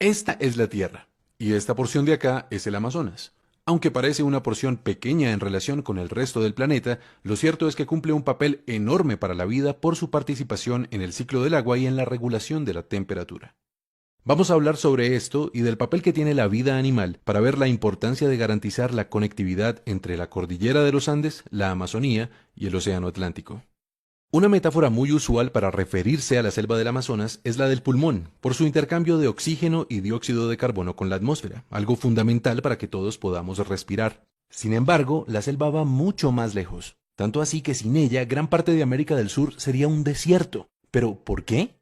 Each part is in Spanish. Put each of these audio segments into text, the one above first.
Esta es la Tierra, y esta porción de acá es el Amazonas. Aunque parece una porción pequeña en relación con el resto del planeta, lo cierto es que cumple un papel enorme para la vida por su participación en el ciclo del agua y en la regulación de la temperatura. Vamos a hablar sobre esto y del papel que tiene la vida animal para ver la importancia de garantizar la conectividad entre la cordillera de los Andes, la Amazonía y el Océano Atlántico. Una metáfora muy usual para referirse a la selva del Amazonas es la del pulmón, por su intercambio de oxígeno y dióxido de carbono con la atmósfera, algo fundamental para que todos podamos respirar. Sin embargo, la selva va mucho más lejos, tanto así que sin ella gran parte de América del Sur sería un desierto. ¿Pero por qué?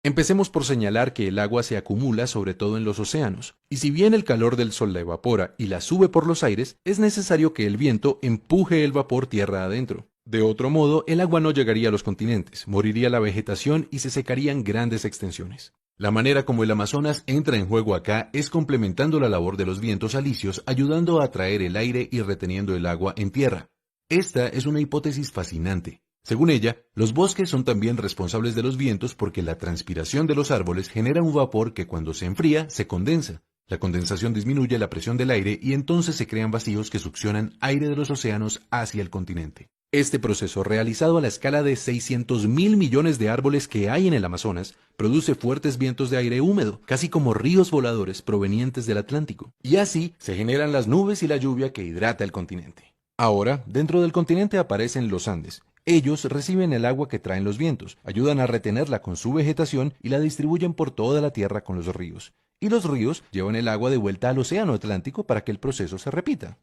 Empecemos por señalar que el agua se acumula sobre todo en los océanos, y si bien el calor del sol la evapora y la sube por los aires, es necesario que el viento empuje el vapor tierra adentro. De otro modo, el agua no llegaría a los continentes, moriría la vegetación y se secarían grandes extensiones. La manera como el Amazonas entra en juego acá es complementando la labor de los vientos alisios, ayudando a atraer el aire y reteniendo el agua en tierra. Esta es una hipótesis fascinante. Según ella, los bosques son también responsables de los vientos porque la transpiración de los árboles genera un vapor que cuando se enfría se condensa. La condensación disminuye la presión del aire y entonces se crean vacíos que succionan aire de los océanos hacia el continente. Este proceso, realizado a la escala de 600.000 millones de árboles que hay en el Amazonas, produce fuertes vientos de aire húmedo, casi como ríos voladores provenientes del Atlántico. Y así se generan las nubes y la lluvia que hidrata el continente. Ahora, dentro del continente aparecen los Andes. Ellos reciben el agua que traen los vientos, ayudan a retenerla con su vegetación y la distribuyen por toda la tierra con los ríos. Y los ríos llevan el agua de vuelta al océano Atlántico para que el proceso se repita.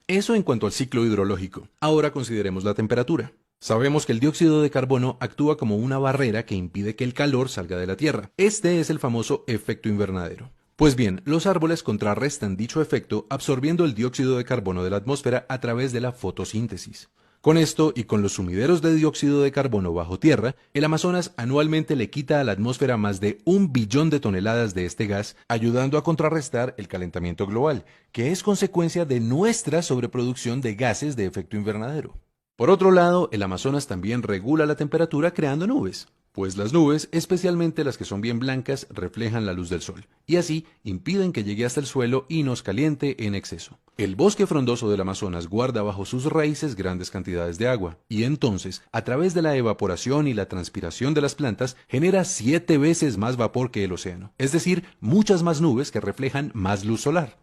Eso en cuanto al ciclo hidrológico. Ahora consideremos la temperatura. Sabemos que el dióxido de carbono actúa como una barrera que impide que el calor salga de la Tierra. Este es el famoso efecto invernadero. Pues bien, los árboles contrarrestan dicho efecto absorbiendo el dióxido de carbono de la atmósfera a través de la fotosíntesis. Con esto y con los sumideros de dióxido de carbono bajo tierra, el Amazonas anualmente le quita a la atmósfera más de 1 billón de toneladas de este gas, ayudando a contrarrestar el calentamiento global, que es consecuencia de nuestra sobreproducción de gases de efecto invernadero. Por otro lado, el Amazonas también regula la temperatura creando nubes, pues las nubes, especialmente las que son bien blancas, reflejan la luz del sol, y así impiden que llegue hasta el suelo y nos caliente en exceso. El bosque frondoso del Amazonas guarda bajo sus raíces grandes cantidades de agua, y entonces, a través de la evaporación y la transpiración de las plantas, genera 7 veces más vapor que el océano, es decir, muchas más nubes que reflejan más luz solar.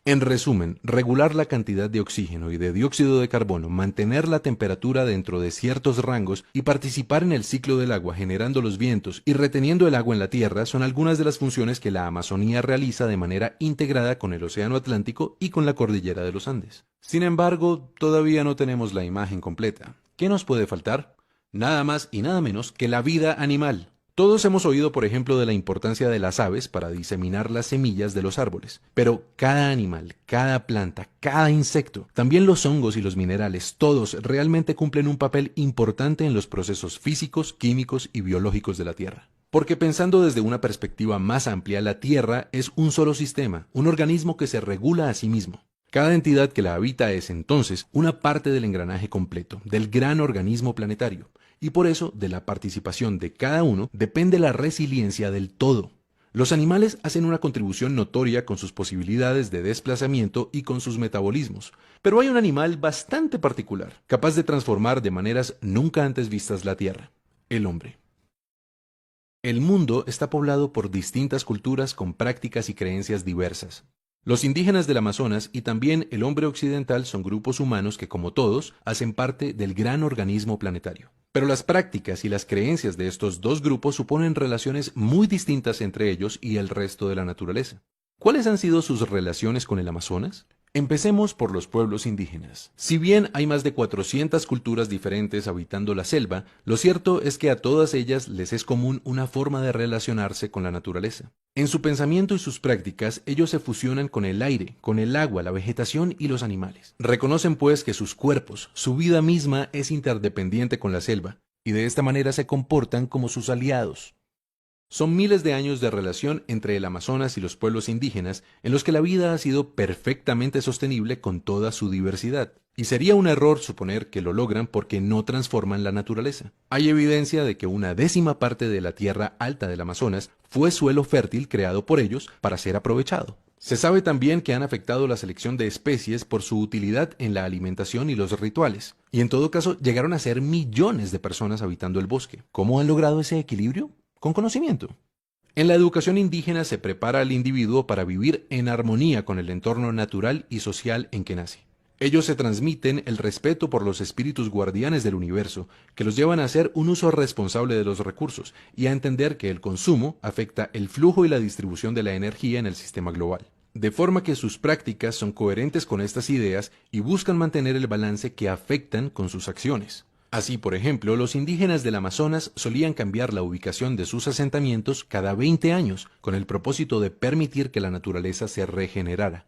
En resumen, regular la cantidad de oxígeno y de dióxido de carbono, mantener la temperatura dentro de ciertos rangos y participar en el ciclo del agua generando los vientos y reteniendo el agua en la tierra son algunas de las funciones que la Amazonía realiza de manera integrada con el Océano Atlántico y con la cordillera de los Andes. Sin embargo, todavía no tenemos la imagen completa. ¿Qué nos puede faltar? Nada más y nada menos que la vida animal. Todos hemos oído, por ejemplo, de la importancia de las aves para diseminar las semillas de los árboles, pero cada animal, cada planta, cada insecto, también los hongos y los minerales, todos realmente cumplen un papel importante en los procesos físicos, químicos y biológicos de la Tierra. Porque pensando desde una perspectiva más amplia, la Tierra es un solo sistema, un organismo que se regula a sí mismo. Cada entidad que la habita es entonces una parte del engranaje completo, del gran organismo planetario. Y por eso, de la participación de cada uno, depende la resiliencia del todo. Los animales hacen una contribución notoria con sus posibilidades de desplazamiento y con sus metabolismos. Pero hay un animal bastante particular, capaz de transformar de maneras nunca antes vistas la Tierra: el hombre. El mundo está poblado por distintas culturas con prácticas y creencias diversas. Los indígenas del Amazonas y también el hombre occidental son grupos humanos que, como todos, hacen parte del gran organismo planetario. Pero las prácticas y las creencias de estos dos grupos suponen relaciones muy distintas entre ellos y el resto de la naturaleza. ¿Cuáles han sido sus relaciones con el Amazonas? Empecemos por los pueblos indígenas. Si bien hay más de 400 culturas diferentes habitando la selva, lo cierto es que a todas ellas les es común una forma de relacionarse con la naturaleza. En su pensamiento y sus prácticas, ellos se fusionan con el aire, con el agua, la vegetación y los animales. Reconocen pues que sus cuerpos, su vida misma es interdependiente con la selva, y de esta manera se comportan como sus aliados. Son miles de años de relación entre el Amazonas y los pueblos indígenas en los que la vida ha sido perfectamente sostenible con toda su diversidad. Y sería un error suponer que lo logran porque no transforman la naturaleza. Hay evidencia de que una décima parte de la tierra alta del Amazonas fue suelo fértil creado por ellos para ser aprovechado. Se sabe también que han afectado la selección de especies por su utilidad en la alimentación y los rituales. Y en todo caso, llegaron a ser millones de personas habitando el bosque. ¿Cómo han logrado ese equilibrio? Con conocimiento. En la educación indígena se prepara al individuo para vivir en armonía con el entorno natural y social en que nace. Ellos se transmiten el respeto por los espíritus guardianes del universo, que los llevan a hacer un uso responsable de los recursos y a entender que el consumo afecta el flujo y la distribución de la energía en el sistema global. De forma que sus prácticas son coherentes con estas ideas y buscan mantener el balance que afectan con sus acciones. Así, por ejemplo, los indígenas del Amazonas solían cambiar la ubicación de sus asentamientos cada 20 años, con el propósito de permitir que la naturaleza se regenerara.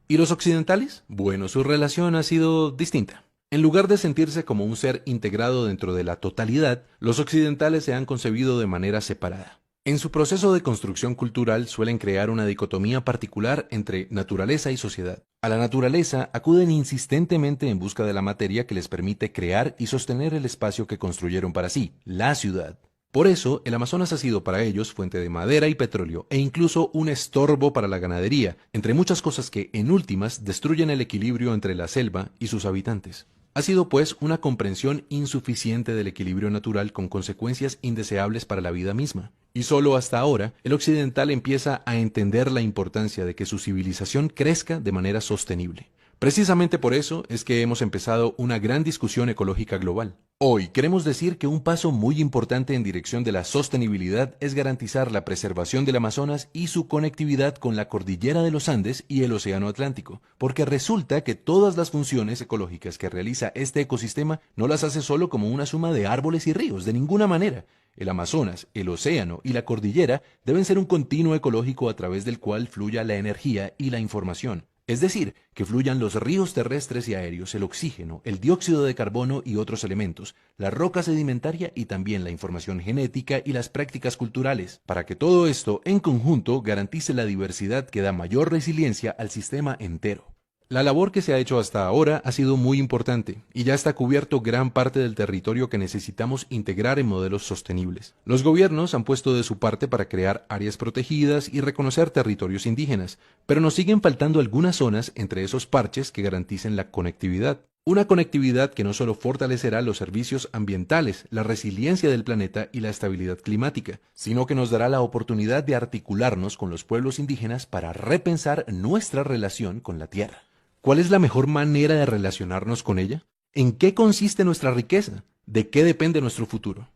¿Y los occidentales? Bueno, su relación ha sido distinta. En lugar de sentirse como un ser integrado dentro de la totalidad, los occidentales se han concebido de manera separada. En su proceso de construcción cultural suelen crear una dicotomía particular entre naturaleza y sociedad. A la naturaleza acuden insistentemente en busca de la materia que les permite crear y sostener el espacio que construyeron para sí, la ciudad. Por eso, el Amazonas ha sido para ellos fuente de madera y petróleo e incluso un estorbo para la ganadería, entre muchas cosas que, en últimas, destruyen el equilibrio entre la selva y sus habitantes. Ha sido, pues, una comprensión insuficiente del equilibrio natural con consecuencias indeseables para la vida misma. Y solo hasta ahora, el occidental empieza a entender la importancia de que su civilización crezca de manera sostenible. Precisamente por eso es que hemos empezado una gran discusión ecológica global. Hoy queremos decir que un paso muy importante en dirección de la sostenibilidad es garantizar la preservación del Amazonas y su conectividad con la cordillera de los Andes y el Océano Atlántico, porque resulta que todas las funciones ecológicas que realiza este ecosistema no las hace solo como una suma de árboles y ríos, de ninguna manera. El Amazonas, el océano y la cordillera deben ser un continuo ecológico a través del cual fluya la energía y la información. Es decir, que fluyan los ríos terrestres y aéreos, el oxígeno, el dióxido de carbono y otros elementos, la roca sedimentaria y también la información genética y las prácticas culturales, para que todo esto en conjunto garantice la diversidad que da mayor resiliencia al sistema entero. La labor que se ha hecho hasta ahora ha sido muy importante y ya está cubierto gran parte del territorio que necesitamos integrar en modelos sostenibles. Los gobiernos han puesto de su parte para crear áreas protegidas y reconocer territorios indígenas, pero nos siguen faltando algunas zonas entre esos parches que garanticen la conectividad. Una conectividad que no solo fortalecerá los servicios ambientales, la resiliencia del planeta y la estabilidad climática, sino que nos dará la oportunidad de articularnos con los pueblos indígenas para repensar nuestra relación con la tierra. ¿Cuál es la mejor manera de relacionarnos con ella? ¿En qué consiste nuestra riqueza? ¿De qué depende nuestro futuro?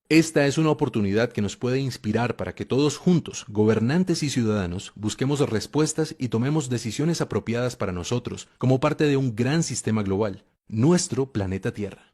Esta es una oportunidad que nos puede inspirar para que todos juntos, gobernantes y ciudadanos, busquemos respuestas y tomemos decisiones apropiadas para nosotros, como parte de un gran sistema global, nuestro planeta Tierra.